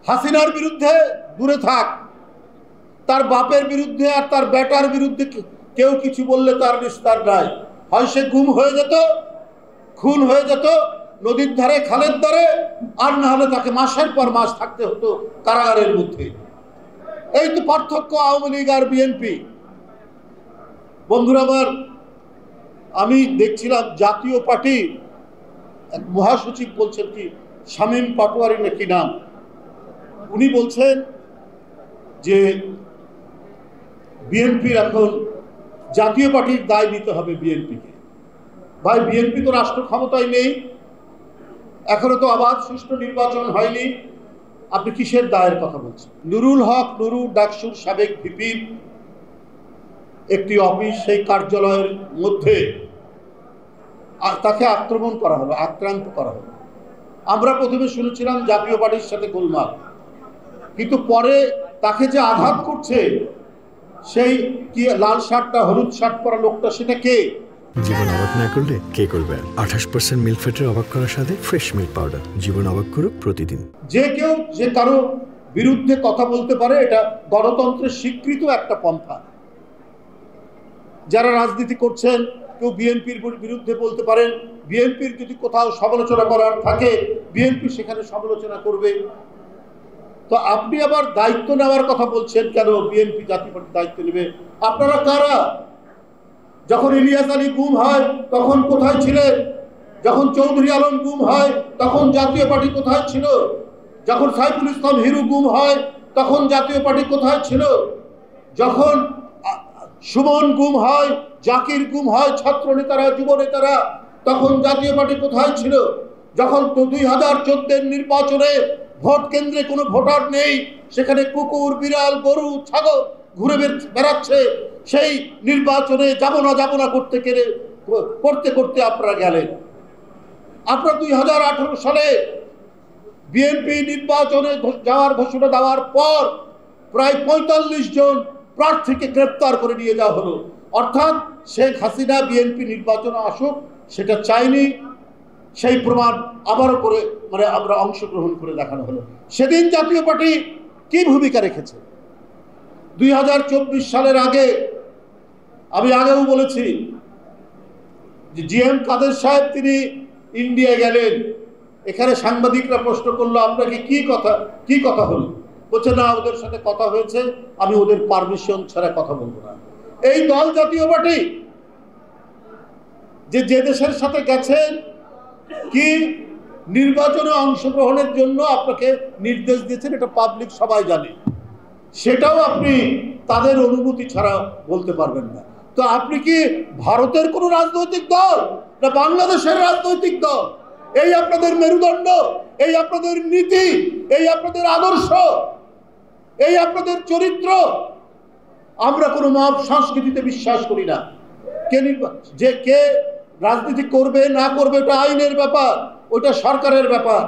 হাসিনার বিরুদ্ধে দূরে থাক, তার বাপের বিরুদ্ধে আর তার বেটার বিরুদ্ধে কেউ কিছু বললে তার নিস্তার নাই। হয় সে গুম হয়ে যেত, খুন হয়ে যেত নদীর ধারে, খালের ধারে, আর না হলে তাকে মাসের পর মাস থাকতে হতো কারাগারের মধ্যে। এই তো পার্থক্য আওয়ামী লীগ আর বিএনপি। বন্ধুরা আমার, আমি দেখছিলাম জাতীয় পার্টি এক মহাসচিব বলছেন, কি শামীম পাটোয়ারি নাকি নাম, উনি বলছেন যে বিএনপির এখন জাতীয় পার্টির দায় নিতে হবে বিএনপিকে। ভাই, বিএনপি তো রাষ্ট্র ক্ষমতায় নেই, এখনো তো আবার সুষ্ঠু নির্বাচন হয়নি, আপনি কিসের দায়ের কথা বলছেন? নুরুল হক নুরু ডাকসুর সাবেক ভিপির একটি অফিস, সেই কার্যালয়ের মধ্যে তাকে আক্রমণ করা হলো, আক্রান্ত করা হলো। আমরা প্রথমে শুনেছিলাম জাতীয় পার্টির সাথে গোলমাল, কিন্তু পরে তাকে যে আঘাত করছে সেই কি লাল শার্টটা, হলুদ শার্ট পরা লোকটা, সেটা কে? জীবন অবাক না করলে কে করবে? 28% মিল্ক ফ্যাটের অবাক করার সাথে ফ্রেশ মিল্ক পাউডার। জীবন অবাক করুক প্রতিদিন। যে কেউ যে কারো বিরুদ্ধে কথা বলতে পারে, এটা গণতন্ত্রের স্বীকৃত একটা পন্থা। যারা রাজনীতি করছেন, কেউ বিএনপির বিরুদ্ধে বলতে পারেন, বিএনপির যদি কোথাও সমালোচনা করার থাকে বিএনপি সেখানে সমালোচনা করবে। তো আপনি আবার দায়িত্ব নেওয়ার কথা বলছেন কেন? বিএনপি জাতীয় পার্টি দায়িত্ব নেবে? আপনারা কারা? যখন ইলিয়াস আলী গুম হয় তখন কোথায় ছিলেন? যখন চৌধুরী আলম গুম হয় তখন জাতীয় পার্টি কোথায় ছিল? যখন সাইফুল ইসলাম হিরু গুম হয় তখন জাতীয় পার্টি কোথায় ছিল? যখন সুমন গুম হয়, জাকির গুম হয়, ছাত্র নেতারা, যুব নেতারা, তখন জাতীয় পার্টি কোথায় ছিল? যখন 2014 নির্বাচনে ভোট কেন্দ্রে কোনো ভোটার নেই, সেখানে কুকুর, বিড়াল, গরু, ছাগল ঘুরে বেড়াচ্ছে, সেই নির্বাচনে যাব না করতে করতে আপনারা গেলেন। আপনারা 2018 সালে বিএনপি নির্বাচনে যাওয়ার ঘোষণা দেওয়ার পর প্রায় 45 জন প্রার্থীকে গ্রেপ্তার করে নিয়ে যাওয়া হলো। অর্থাৎ শেখ হাসিনা বিএনপি নির্বাচনে আসুক সেটা চাইনি, সেই প্রমাণ আবারও করে আমরা অংশগ্রহণ করে দেখানো হলো। সেদিন জাতীয় পার্টি কি ভূমিকা রেখেছে? 2024 সালের আগে, আমি আগেও বলেছি যে জিএম কাদের সাহেব তিনি ইন্ডিয়া গেলেন। এখানে সাংবাদিকরা প্রশ্ন করলো, আপনাকে কি কথা হলো? বলছে, না, ওদের সাথে কথা হয়েছে, আমি ওদের পারমিশন ছাড়া কথা বলবো না। এই দল জাতীয় পার্টি যে দেশের সাথে গেছেন কি নির্বাচনে অংশগ্রহণের জন্য আপনাকে নির্দেশ দিয়েছেন, এটা পাবলিক সবাই জানে, সেটাও আপনি তাদের অনুমতি ছাড়া বলতে পারবেন না। তো আপনি কি ভারতের কোন রাজনৈতিক দল না বাংলাদেশের রাজনৈতিক দল? এই আপনাদের মেরুদণ্ড, এই আপনাদের নীতি, এই আপনাদের আদর্শ, এই আপনাদের চরিত্র। আমরা কোনো মব সংস্কৃতিতে বিশ্বাস করি না। কে রাজনীতি করবে না করবে ওটা আইনের ব্যাপার, ওটা সরকারের ব্যাপার।